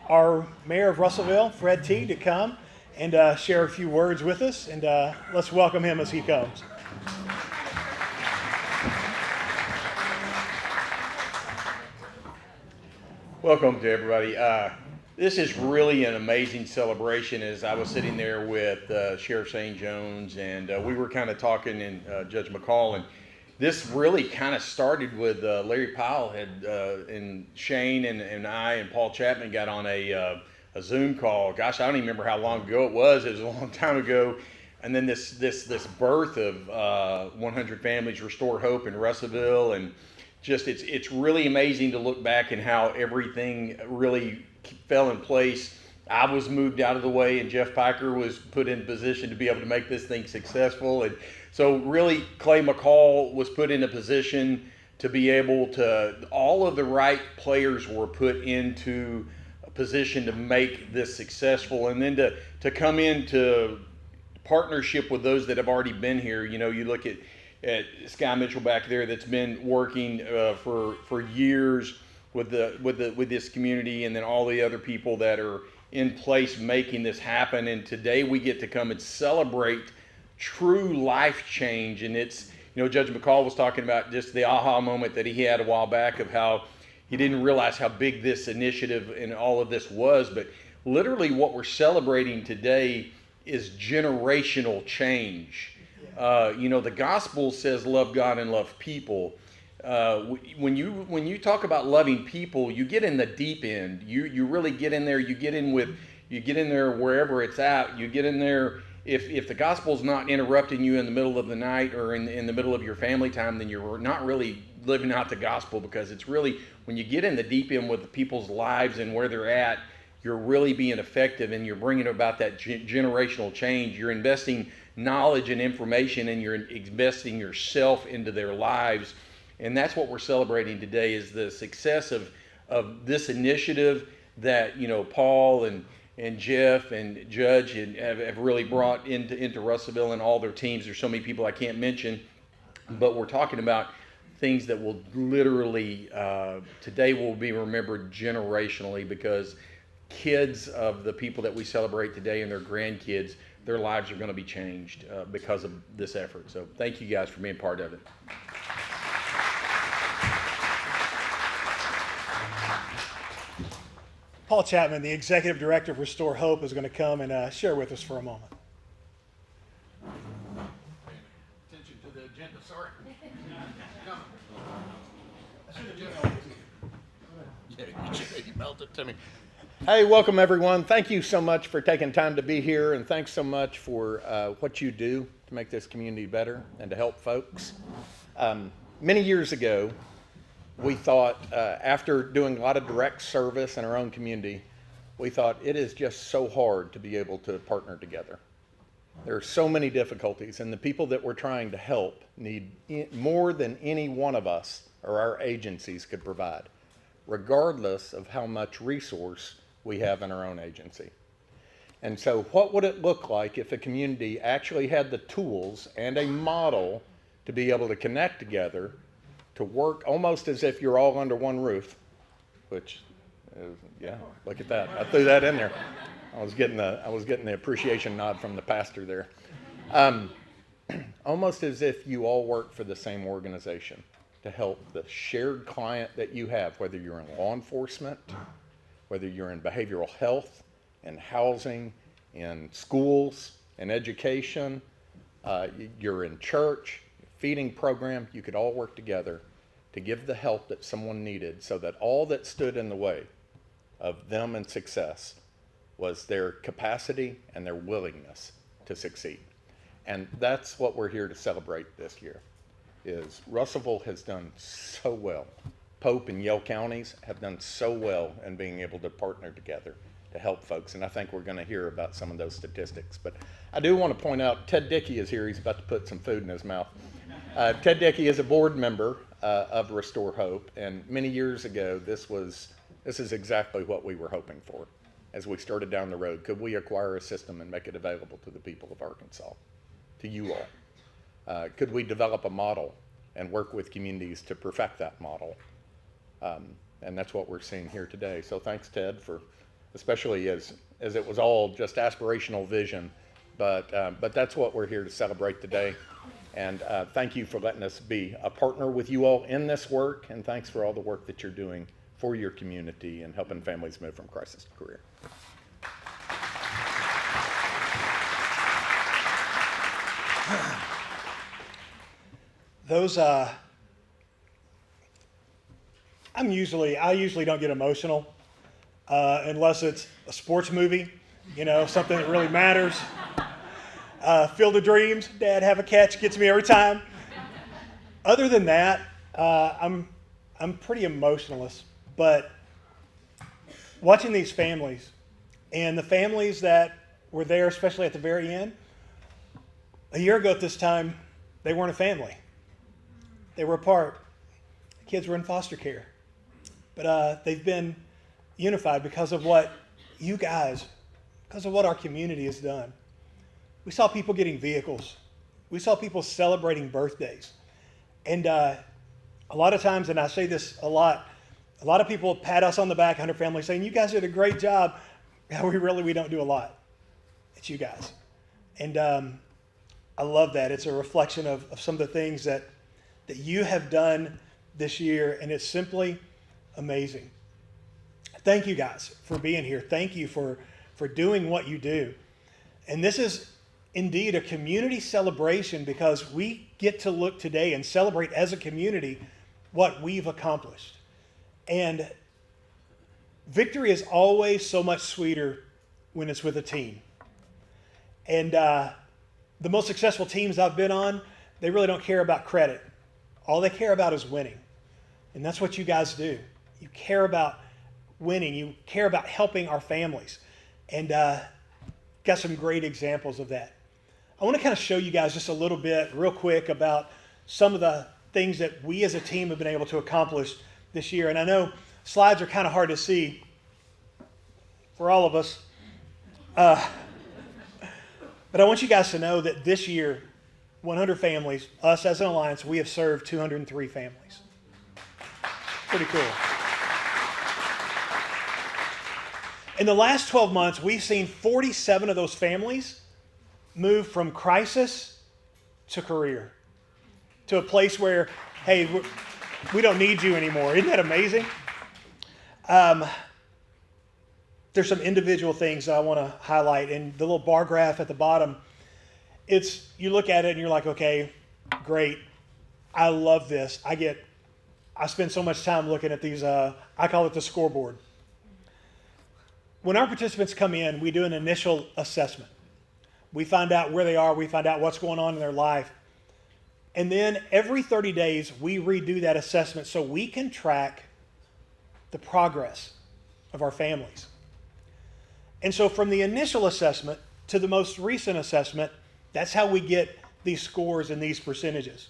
our mayor of Russellville, Fred T., to come and share a few words with us. And let's welcome him as he comes. Welcome to everybody. This is really an amazing celebration. As I was sitting there with Sheriff St. Jones, and we were kind of talking, and Judge McCall, and this really kind of started with Larry Powell and Shane and I and Paul Chapman got on a Zoom call. Gosh, I don't even remember how long ago it was. It was a long time ago. And then this birth of 100 Families Restore Hope in Russellville, and just it's really amazing to look back and how everything really fell in place. I was moved out of the way, and Jeff Piker was put in position to be able to make this thing successful. And so really Clay McCall was put in a position to be able to, all of the right players were put into a position to make this successful, and then to come into partnership with those that have already been here. You know, you look at Sky Mitchell back there that's been working for years with this community, and then all the other people that are in place making this happen. And today we get to come and celebrate true life change. And it's, you know, Judge McCall was talking about just the aha moment that he had a while back of how he didn't realize how big this initiative and all of this was. But literally what we're celebrating today is generational change. You know, the gospel says love God and love people. When you talk about loving people, you get in the deep end. You really get in there. You get in there wherever it's at. You get in there. If the gospel's not interrupting you in the middle of the night or in the middle of your family time, then you're not really living out the gospel, because it's really when you get in the deep end with the people's lives and where they're at, you're really being effective, and you're bringing about that generational change. You're investing knowledge and information, and you're investing yourself into their lives. And that's what we're celebrating today, is the success of this initiative that, you know, Paul and Jeff and Judge have really brought into Russellville and all their teams. There's so many people I can't mention, but we're talking about things that will literally, today will be remembered generationally, because kids of the people that we celebrate today and their grandkids, their lives are going to be changed because of this effort. So thank you guys for being part of it. Paul Chapman, the Executive Director of Restore Hope, is going to come and share with us for a moment. Attention to the agenda, sorry. You melted to me. Hey, welcome everyone. Thank you so much for taking time to be here, and thanks so much for what you do to make this community better and to help folks. Many years ago, we thought, after doing a lot of direct service in our own community, we thought it is just so hard to be able to partner together. There are so many difficulties, and the people that we're trying to help need more than any one of us or our agencies could provide, regardless of how much resource we have in our own agency. And so what would it look like if a community actually had the tools and a model to be able to connect together, to work almost as if you're all under one roof, which is, yeah, look at that. I threw that in there. I was getting the appreciation nod from the pastor there. Almost as if you all work for the same organization to help the shared client that you have, whether you're in law enforcement, whether you're in behavioral health and housing, in schools and education, you're in church, feeding program, you could all work together to give the help that someone needed, so that all that stood in the way of them and success was their capacity and their willingness to succeed. And that's what we're here to celebrate this year, is Russellville has done so well. Pope and Yale counties have done so well in being able to partner together to help folks, and I think we're going to hear about some of those statistics. But I do want to point out, Ted Dickey is here. He's about to put some food in his mouth. Ted Dickey is a board member of Restore Hope, and many years ago, this is exactly what we were hoping for as we started down the road. Could we acquire a system and make it available to the people of Arkansas, to you all? Could we develop a model and work with communities to perfect that model? And that's what we're seeing here today. So thanks, Ted, for especially as it was all just aspirational vision. But that's what we're here to celebrate today. And thank you for letting us be a partner with you all in this work, and thanks for all the work that you're doing for your community and helping families move from crisis to career. Those, I usually don't get emotional unless it's a sports movie, something that really matters. Field of Dreams, Dad have a catch, gets me every time. Other than that, I'm pretty emotionless. But watching these families and the families that were there, especially at the very end, a year ago at this time, they weren't a family. They were apart. The kids were in foster care. But they've been unified because of what you guys, because of what our community has done. We saw people getting vehicles. We saw people celebrating birthdays. And a lot of times, and I say this a lot of people pat us on the back, 100 Families, saying, you guys did a great job. Yeah, we don't do a lot. It's you guys. And I love that. It's a reflection of some of the things that you have done this year, and it's simply amazing. Thank you guys for being here. Thank you for doing what you do. And this is indeed a community celebration because we get to look today and celebrate as a community what we've accomplished. And victory is always so much sweeter when it's with a team. And the most successful teams I've been on, they really don't care about credit. All they care about is winning. And that's what you guys do. You care about winning. You care about helping our families. And got some great examples of that. I want to kind of show you guys just a little bit real quick about some of the things that we as a team have been able to accomplish this year. And I know slides are kind of hard to see for all of us. But I want you guys to know that this year, 100 families, us as an alliance, we have served 203 families. Pretty cool. In the last 12 months, we've seen 47 of those families move from crisis to career, to a place where, hey, we don't need you anymore. Isn't that amazing? There's some individual things that I want to highlight. And the little bar graph at the bottom, you look at it and you're like, okay, great. I love this. I spend so much time looking at these, I call it the scoreboard. When our participants come in, we do an initial assessment. We find out where they are. We find out what's going on in their life. And then every 30 days, we redo that assessment so we can track the progress of our families. And so from the initial assessment to the most recent assessment, that's how we get these scores and these percentages.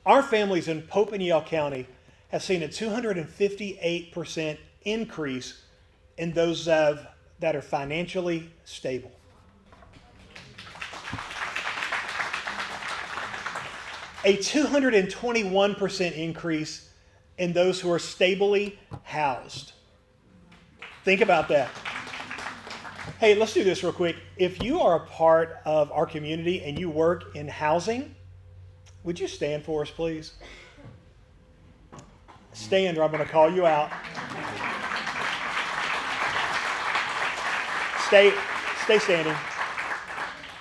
Our families in Pope and Yell County have seen a 258% increase in those that are financially stable. A 221% increase in those who are stably housed. Think about that. Hey, let's do this real quick. If you are a part of our community and you work in housing, would you stand for us, please? Stand, or I'm going to call you out. Stay standing.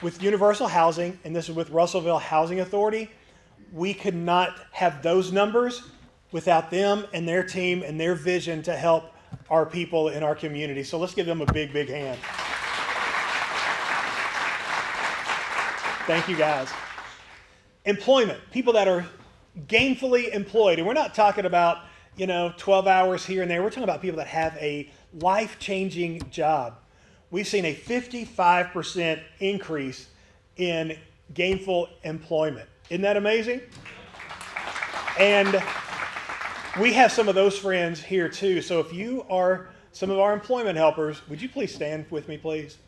With Universal Housing, and this is with Russellville Housing Authority, we could not have those numbers without them and their team and their vision to help our people in our community. So let's give them a big, big hand. Thank you, guys. Employment, people that are gainfully employed. And we're not talking about, 12 hours here and there. We're talking about people that have a life-changing job. We've seen a 55% increase in gainful employment. Isn't that amazing? And we have some of those friends here too. So if you are some of our employment helpers, would you please stand with me, please?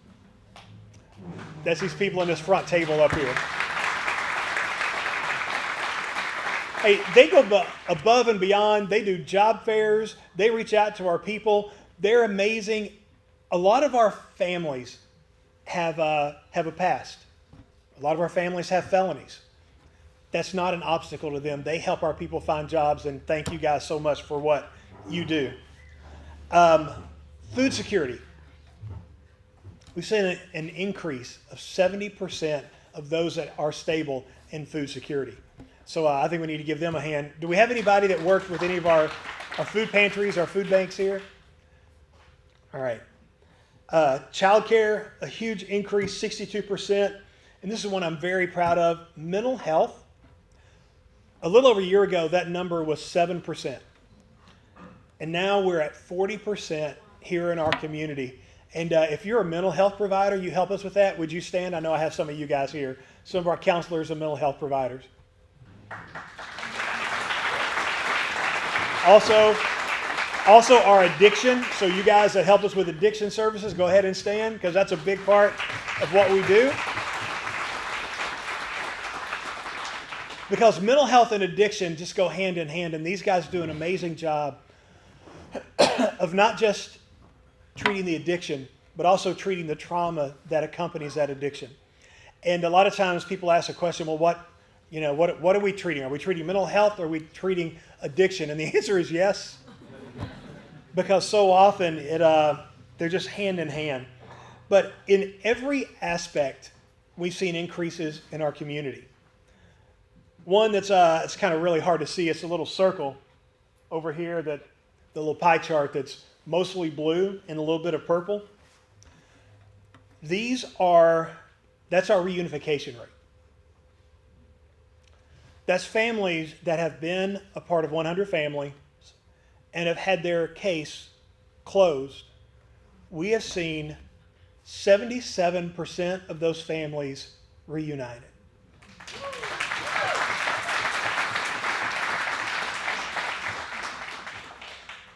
That's these people in this front table up here. Hey, they go above and beyond. They do job fairs. They reach out to our people. They're amazing. a lot of our families have a past. A lot of our families have felonies. That's not an obstacle to them. They help our people find jobs, and thank you guys so much for what you do. Food security. We've seen an increase of 70% of those that are stable in food security. So I think we need to give them a hand. Do we have anybody that worked with any of our food pantries, our food banks here? All right. Childcare, a huge increase, 62%. And this is one I'm very proud of. Mental health. A little over a year ago, that number was 7%. And now we're at 40% here in our community. And if you're a mental health provider, you help us with that. Would you stand? I know I have some of you guys here. Some of our counselors and mental health providers. Also our addiction. So you guys that help us with addiction services, go ahead and stand, because that's a big part of what we do. Because mental health and addiction just go hand in hand, and these guys do an amazing job of not just treating the addiction, but also treating the trauma that accompanies that addiction. And a lot of times people ask the question, well, what are we treating? Are we treating mental health, or are we treating addiction? And the answer is yes. Because so often they're just hand in hand. But in every aspect, we've seen increases in our community. One that's it's kind of really hard to see. It's a little circle over here, the little pie chart that's mostly blue and a little bit of purple. That's our reunification rate. That's families that have been a part of 100 families and have had their case closed. We have seen 77% of those families reunited.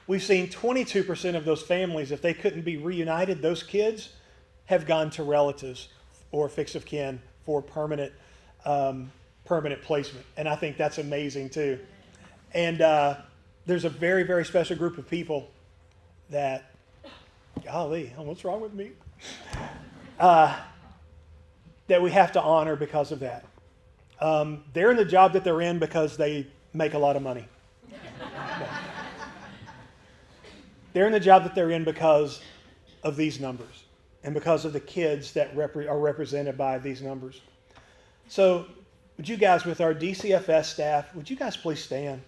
We've seen 22% of those families, if they couldn't be reunited, those kids have gone to relatives or fixed of kin for permanent placement. And I think that's amazing too. And there's a very, very special group of people that, golly, what's wrong with me? That we have to honor because of that. They're in the job that they're in because they make a lot of money. They're in the job that they're in because of these numbers and because of the kids that are represented by these numbers. So would you guys, with our DCFS staff, would you guys please stand?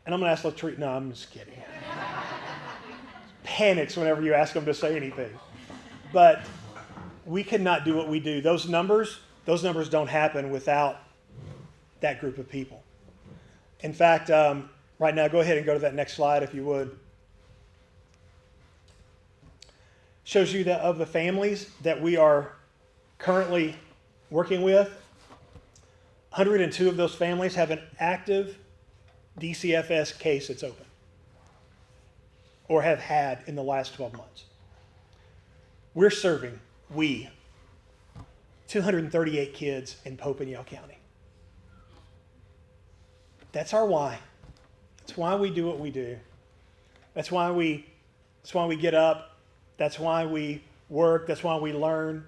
And I'm going to ask Latrice, no, I'm just kidding. Panics whenever you ask them to say anything. But we could not do what we do. Those numbers don't happen without that group of people. In fact, right now, go ahead and go to that next slide if you would. Shows you that of the families that we are currently working with, 102 of those families have an active DCFS case that's open or have had in the last 12 months. We're serving, 238 kids in Pope and Yell County. That's our why. That's why we do what we do. That's why we get up. That's why we work. That's why we learn.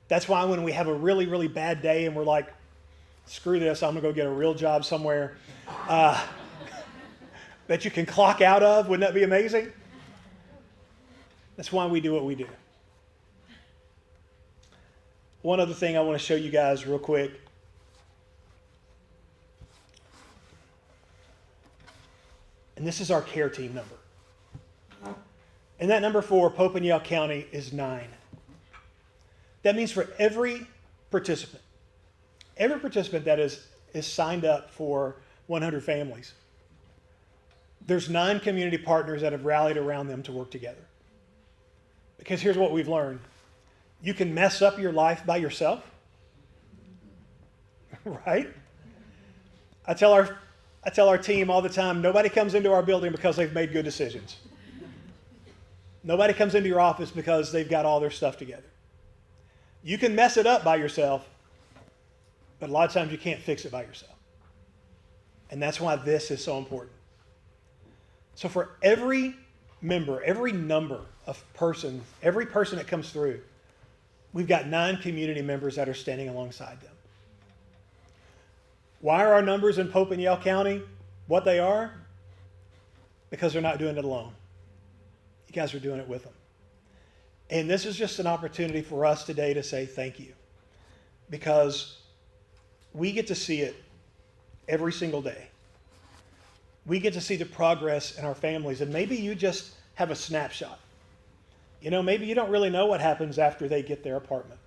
That's why when we have a really, really bad day and we're like, screw this, I'm going to go get a real job somewhere that you can clock out of. Wouldn't that be amazing? That's why we do what we do. One other thing I want to show you guys real quick. And this is our care team number. And that number for Pope and Yell County is 9. That means for every participant that is signed up for 100 families, there's 9 community partners that have rallied around them to work together. Because here's what we've learned. You can mess up your life by yourself, right? I tell our team all the time, nobody comes into our building because they've made good decisions. Nobody comes into your office because they've got all their stuff together. You can mess it up by yourself, but a lot of times you can't fix it by yourself. And that's why this is so important. So for every member, every number of persons, every person that comes through, we've got 9 community members that are standing alongside them. Why are our numbers in Pope and Yell County what they are? Because they're not doing it alone. You guys are doing it with them. And this is just an opportunity for us today to say thank you, because we get to see it every single day. We get to see the progress in our families, and maybe you just have a snapshot. You know, maybe you don't really know what happens after they get their apartment.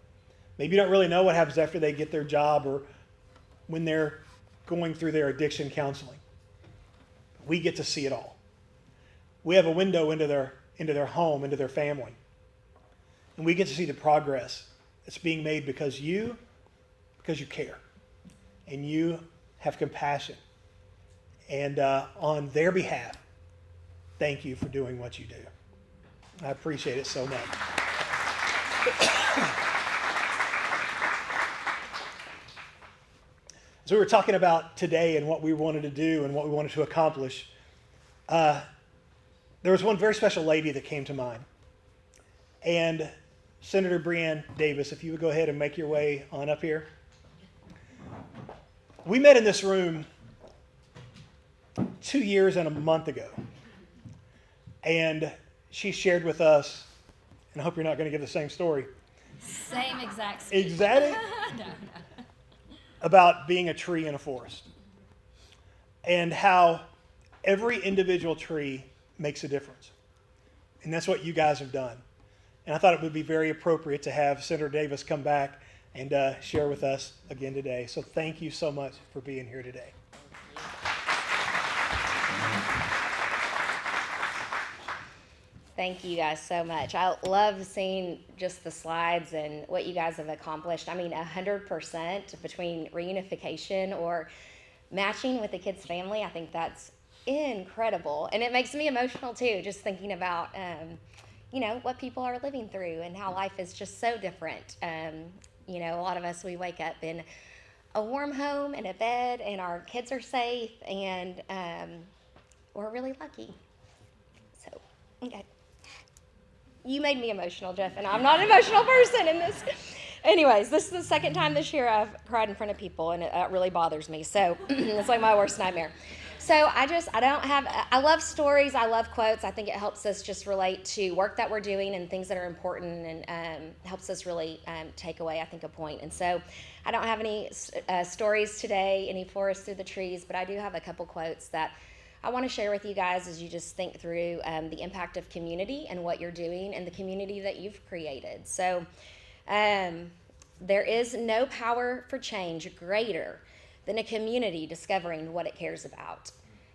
Maybe you don't really know what happens after they get their job or when they're going through their addiction counseling. We get to see it all. We have a window into their home, into their family. And we get to see the progress that's being made because you care. And you have compassion. And on their behalf, thank you for doing what you do. I appreciate it so much. So we were talking about today and what we wanted to do and what we wanted to accomplish. There was one very special lady that came to mind. And Senator Breanne Davis, if you would go ahead and make your way on up here. We met in this room 2 years and a month ago. And she shared with us, and I hope you're not going to give the same story. Same exact speech. Exactly. No. About being a tree in a forest. And how every individual tree makes a difference. And that's what you guys have done. And I thought it would be very appropriate to have Senator Davis come back and share with us again today. So thank you so much for being here today. Thank you guys so much. I love seeing just the slides and what you guys have accomplished. I mean, 100% between reunification or matching with the kid's family. I think that's incredible. And it makes me emotional too, just thinking about, what people are living through and how life is just so different. A lot of us, we wake up in a warm home and a bed and our kids are safe and we're really lucky. So, okay. You made me emotional, Jeff, and I'm not an emotional person in this. Anyways, this is the second time this year I've cried in front of people, and it really bothers me. So it's like my worst nightmare. So I love stories. I love quotes. I think it helps us just relate to work that we're doing and things that are important and helps us really take away, I think, a point. And so I don't have any stories today, any forest through the trees, but I do have a couple quotes that I want to share with you guys as you just think through the impact of community and what you're doing and the community that you've created. So there is no power for change greater than a community discovering what it cares about.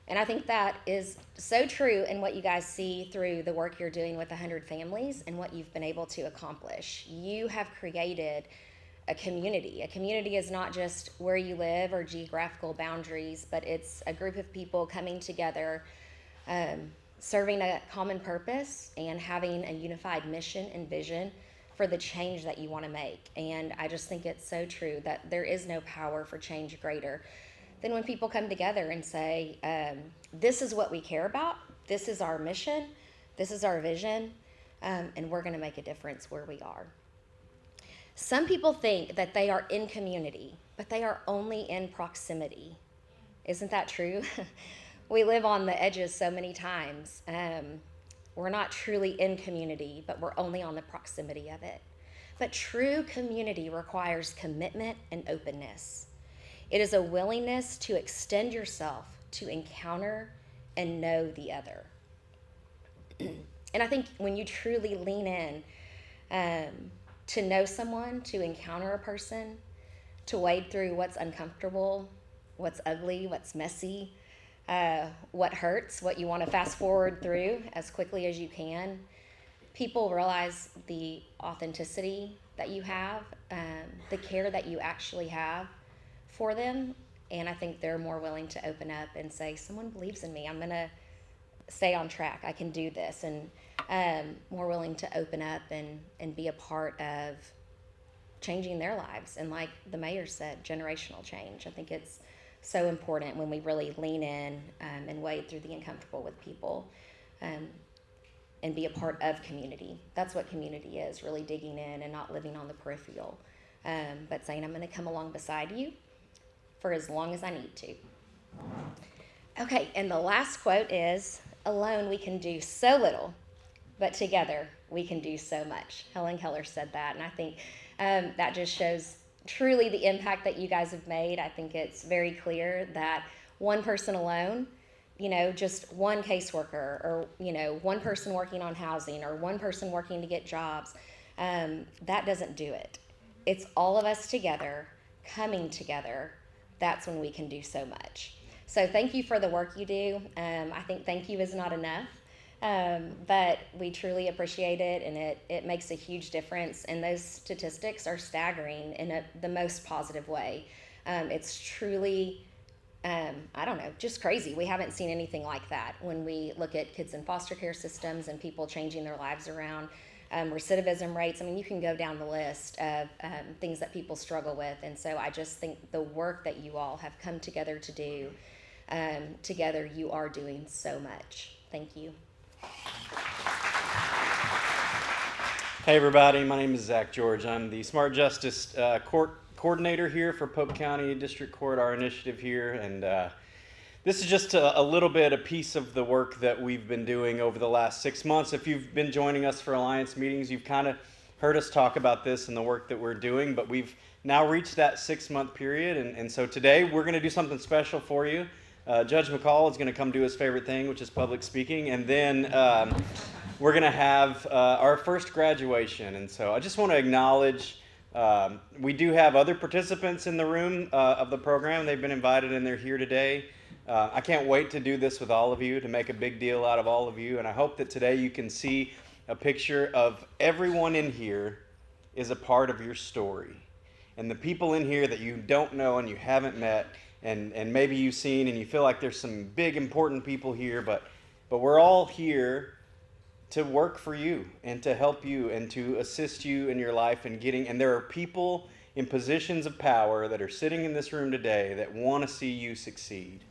And I think that is so true in what you guys see through the work you're doing with 100 families and what you've been able to accomplish. You have created a community. A community is not just where you live or geographical boundaries, but it's a group of people coming together, serving a common purpose and having a unified mission and vision for the change that you want to make. And I just think it's so true that there is no power for change greater than when people come together and say, this is what we care about, this is our mission, this is our vision, and we're going to make a difference where we are. Some people think that they are in community, but they are only in proximity. Isn't that true? We live on the edges so many times. We're not truly in community, but we're only on the proximity of it. But true community requires commitment and openness. It is a willingness to extend yourself to encounter and know the other. And I think when you truly lean in to know someone, to encounter a person, to wade through what's uncomfortable, what's ugly, what's messy, what hurts, what you want to fast forward through as quickly as you can, people realize the authenticity that you have, the care that you actually have for them, and I think they're more willing to open up and say, someone believes in me, I'm going to stay on track, I can do this, and more willing to open up and be a part of changing their lives. And like the mayor said, generational change. I think it's so important when we really lean in and wade through the uncomfortable with people and be a part of community. That's what community is, really digging in and not living on the peripheral, but saying, I'm going to come along beside you for as long as I need to. Okay, and the last quote is, alone we can do so little, but together we can do so much. Helen Keller said that, and I think that just shows truly the impact that you guys have made. I think it's very clear that one person alone, just one caseworker or, one person working on housing or one person working to get jobs, that doesn't do it. It's all of us together, coming together. That's when we can do so much. So thank you for the work you do. I think thank you is not enough, but we truly appreciate it, and it makes a huge difference. And those statistics are staggering in the most positive way. It's truly, just crazy. We haven't seen anything like that when we look at kids in foster care systems and people changing their lives around. Recidivism rates, you can go down the list of things that people struggle with. And so I just think the work that you all have come together to do, together you are doing so much. Thank you. Hey everybody, my name is Zach George. I'm the Smart Justice Court Coordinator here for Polk County District Court, our initiative here. And this is just a piece of the work that we've been doing over the last 6 months. If you've been joining us for Alliance meetings, you've kind of heard us talk about this and the work that we're doing, but we've now reached that 6-month period. And so today we're going to do something special for you. Judge McCall is going to come do his favorite thing, which is public speaking. And then we're going to have our first graduation. And so I just want to acknowledge we do have other participants in the room of the program. They've been invited and they're here today. I can't wait to do this with all of you, to make a big deal out of all of you. And I hope that today you can see a picture of everyone in here is a part of your story. And the people in here that you don't know and you haven't met, and maybe you've seen and you feel like there's some big important people here, but we're all here to work for you and to help you and to assist you in your life and there are people in positions of power that are sitting in this room today that want to see you succeed.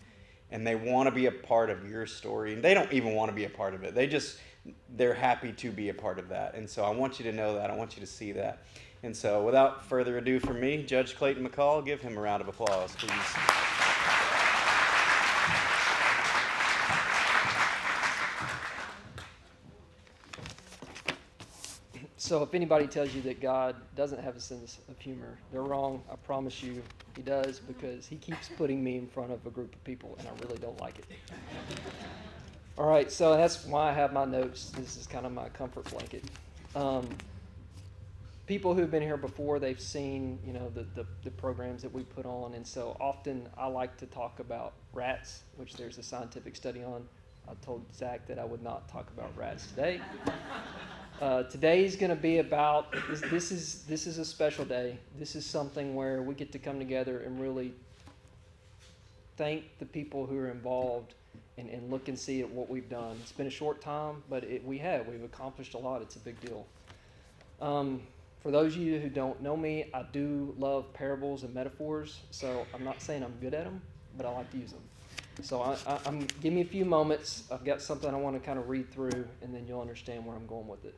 And they want to be a part of your story. And they don't even want to be a part of it. They're happy to be a part of that. And so I want you to know that. I want you to see that. And so without further ado from me, Judge Clayton McCall, give him a round of applause, please. So if anybody tells you that God doesn't have a sense of humor, they're wrong. I promise you he does, because he keeps putting me in front of a group of people, and I really don't like it. All right, so that's why I have my notes. This is kind of my comfort blanket. People who've been here before, they've seen, the programs that we put on, and so often I like to talk about rats, which there's a scientific study on. I told Zach that I would not talk about rats today. Today's going to be about, this is a special day. This is something where we get to come together and really thank the people who are involved and look and see at what we've done. It's been a short time, but we've accomplished a lot. It's a big deal. For those of you who don't know me, I do love parables and metaphors, so I'm not saying I'm good at them, but I like to use them. So give me a few moments. I've got something I want to kind of read through, and then you'll understand where I'm going with it.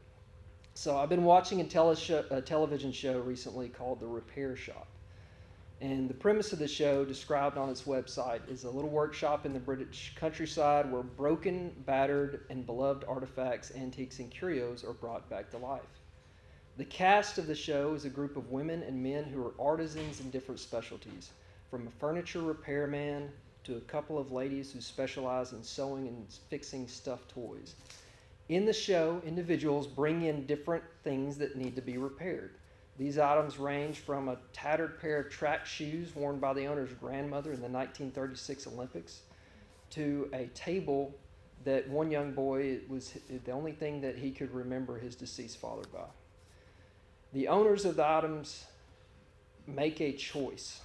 So I've been watching a television show recently called The Repair Shop. And the premise of the show, described on its website, is a little workshop in the British countryside where broken, battered, and beloved artifacts, antiques, and curios are brought back to life. The cast of the show is a group of women and men who are artisans in different specialties, from a furniture repairman to a couple of ladies who specialize in sewing and fixing stuffed toys. In the show, individuals bring in different things that need to be repaired. These items range from a tattered pair of track shoes worn by the owner's grandmother in the 1936 Olympics to a table that one young boy was the only thing that he could remember his deceased father by. The owners of the items make a choice.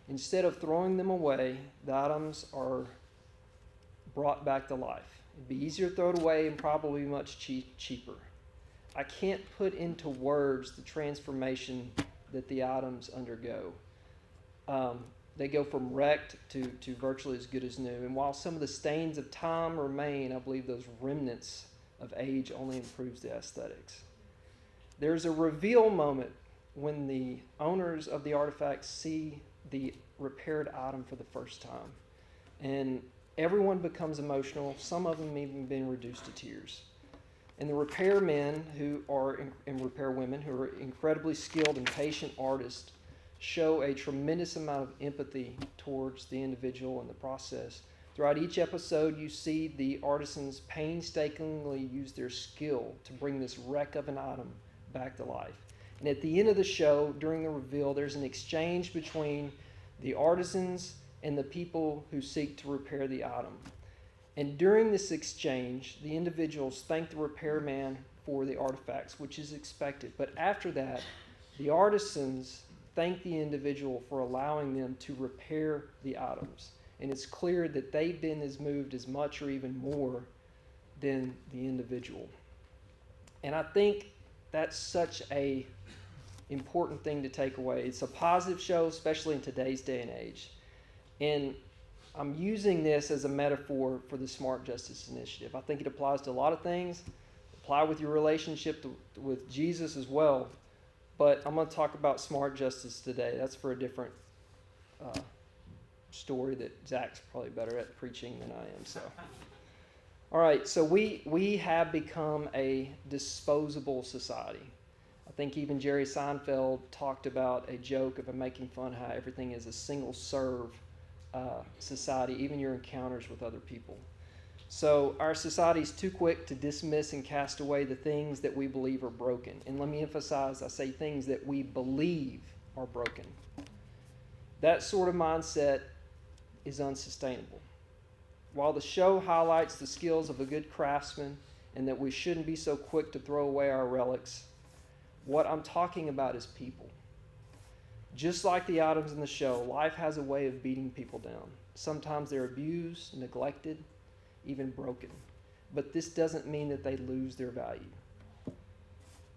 Instead of throwing them away, the items are brought back to life. It'd be easier to throw it away and probably much cheaper. I can't put into words the transformation that the items undergo. They go from wrecked to virtually as good as new. And while some of the stains of time remain, I believe those remnants of age only improves the aesthetics. There's a reveal moment when the owners of the artifacts see the repaired item for the first time. And everyone becomes emotional, some of them even being reduced to tears. And the repairmen and repairwomen who are incredibly skilled and patient artists show a tremendous amount of empathy towards the individual in the process. Throughout each episode, you see the artisans painstakingly use their skill to bring this wreck of an item back to life. And at the end of the show, during the reveal, there's an exchange between the artisans and the people who seek to repair the item. And during this exchange, the individuals thank the repairman for the artifacts, which is expected. But after that, the artisans thank the individual for allowing them to repair the items. And it's clear that they've been as moved as much or even more than the individual. And I think that's such a important thing to take away. It's a positive show, especially in today's day and age. And I'm using this as a metaphor for the Smart Justice Initiative. I think it applies to a lot of things. Apply with your relationship with Jesus as well. But I'm going to talk about smart justice today. That's for a different story that Zach's probably better at preaching than I am. So, all right. So we have become a disposable society. I think even Jerry Seinfeld talked about a joke of making fun how everything is a single serve society, even your encounters with other people. So our society is too quick to dismiss and cast away the things that we believe are broken. And let me emphasize, I say things that we believe are broken. That sort of mindset is unsustainable. While the show highlights the skills of a good craftsman and that we shouldn't be so quick to throw away our relics, what I'm talking about is people. Just like the items in the show, life has a way of beating people down. Sometimes they're abused, neglected, even broken. But this doesn't mean that they lose their value.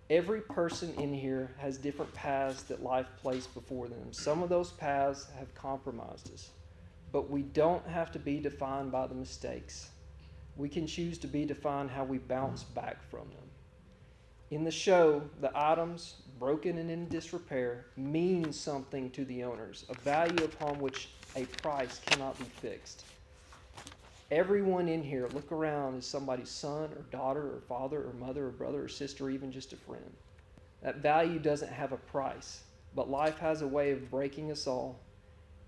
Every person in here has different paths that life placed before them. Some of those paths have compromised us. But we don't have to be defined by the mistakes. We can choose to be defined how we bounce back from them. In the show, the items, broken and in disrepair, mean something to the owners, a value upon which a price cannot be fixed. Everyone in here, look around, is somebody's son or daughter or father or mother or brother or sister or even just a friend. That value doesn't have a price, but life has a way of breaking us all,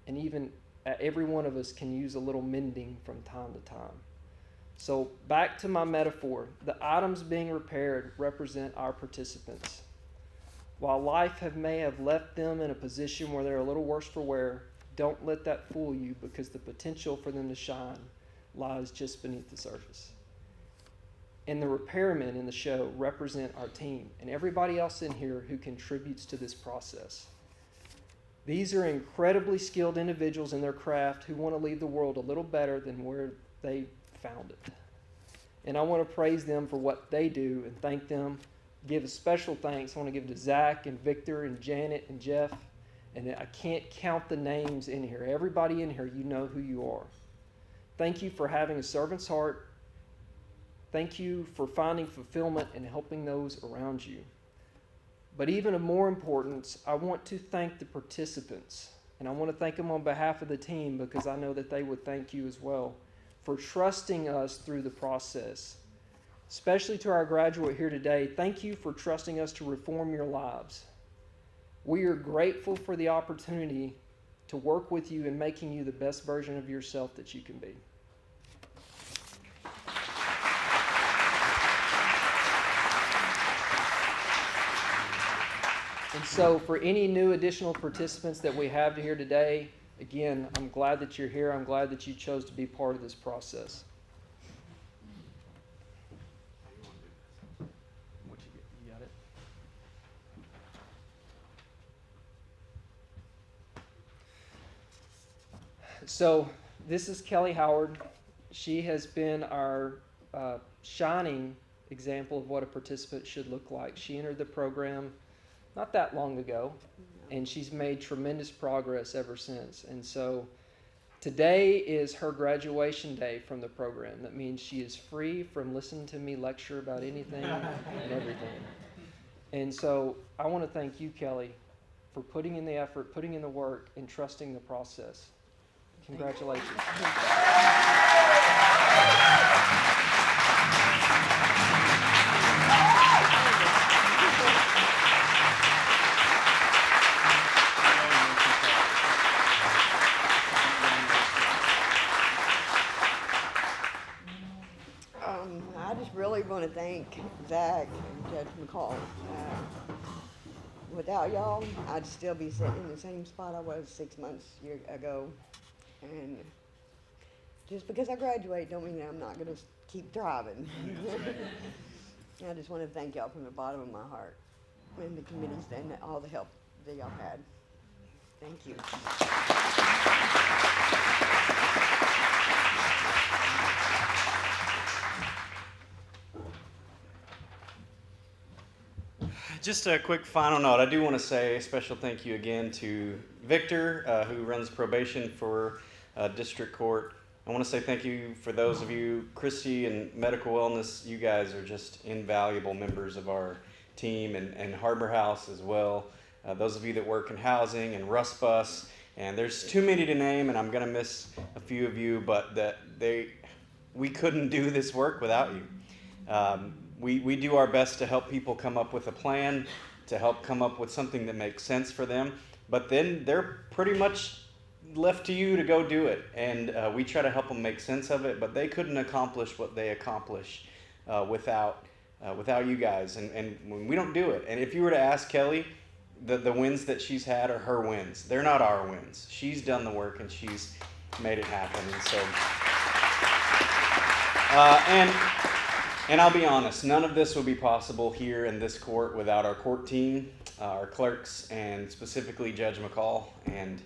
and even every one of us can use a little mending from time to time. So back to my metaphor, the items being repaired represent our participants. While life may have left them in a position where they're a little worse for wear, don't let that fool you, because the potential for them to shine lies just beneath the surface. And the repairmen in the show represent our team and everybody else in here who contributes to this process. These are incredibly skilled individuals in their craft who want to leave the world a little better than where they found it. And I want to praise them for what they do and thank them. Give a special thanks. I want to give it to Zach and Victor and Janet and Jeff. And I can't count the names in here. Everybody in here, you know who you are. Thank you for having a servant's heart. Thank you for finding fulfillment and helping those around you. But even of more importance, I want to thank the participants. And I want to thank them on behalf of the team, because I know that they would thank you as well for trusting us through the process. Especially to our graduate here today, thank you for trusting us to reform your lives. We are grateful for the opportunity to work with you in making you the best version of yourself that you can be. And so for any new additional participants that we have here today, again, I'm glad that you're here. I'm glad that you chose to be part of this process. What you got it? So this is Kelly Howard. She has been our shining example of what a participant should look like. She entered the program not that long ago, and she's made tremendous progress ever since. And so today is her graduation day from the program. That means she is free from listening to me lecture about anything and everything. And so I want to thank you, Kelly, for putting in the effort, putting in the work, and trusting the process. Congratulations. I just really want to thank Zach and Judge McCall. Without y'all, I'd still be sitting in the same spot I was 6 months ago. And just because I graduate don't mean that I'm not going to keep thriving. I just want to thank y'all from the bottom of my heart and the committees and all the help that y'all had. Thank you. Just a quick final note. I do want to say a special thank you again to Victor, who runs probation for District Court. I want to say thank you for those of you, Christy and Medical Wellness. You guys are just invaluable members of our team, and Harbor House as well. Those of you that work in housing and Rust Bus, and there's too many to name, and I'm going to miss a few of you, but we couldn't do this work without you. We do our best to help people come up with a plan, to help come up with something that makes sense for them, but then they're pretty much left to you to go do it, and we try to help them make sense of it, but they couldn't accomplish what they accomplish without you guys, and when we don't do it. And if you were to ask Kelly, the wins that she's had are her wins. They're not our wins. She's done the work, and she's made it happen, and so... And I'll be honest, none of this would be possible here in this court without our court team, our clerks, and specifically Judge McCall. And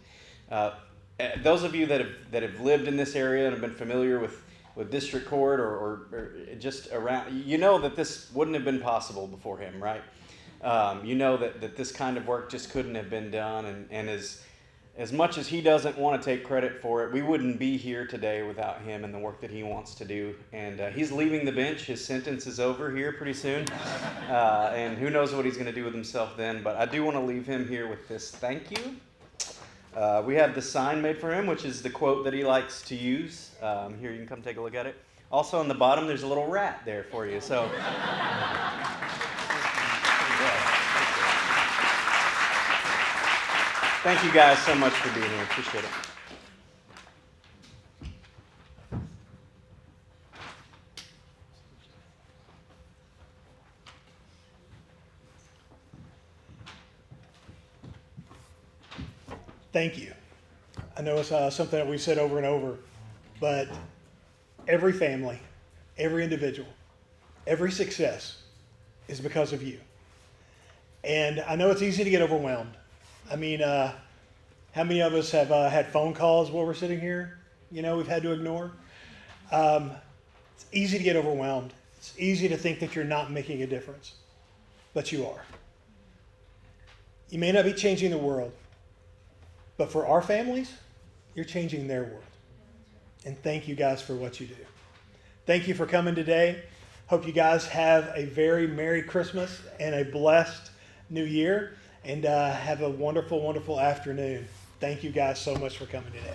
those of you that have lived in this area and have been familiar with district court or just around, you know that this wouldn't have been possible before him, right? You know that this kind of work just couldn't have been done. And as much as he doesn't want to take credit for it, we wouldn't be here today without him and the work that he wants to do. And he's leaving the bench. His sentence is over here pretty soon. And who knows what he's going to do with himself then. But I do want to leave him here with this thank you. We have the sign made for him, which is the quote that he likes to use. Here, you can come take a look at it. Also on the bottom, there's a little rat there for you. So. Thank you guys so much for being here. Appreciate it. Thank you. I know it's something that we've said over and over, but every family, every individual, every success is because of you. And I know it's easy to get overwhelmed. I mean, how many of us have had phone calls while we're sitting here? You know, we've had to ignore. It's easy to get overwhelmed. It's easy to think that you're not making a difference, but you are. You may not be changing the world, but for our families, you're changing their world. And thank you guys for what you do. Thank you for coming today. Hope you guys have a very Merry Christmas and a blessed New Year. And have a wonderful, wonderful afternoon. Thank you guys so much for coming today.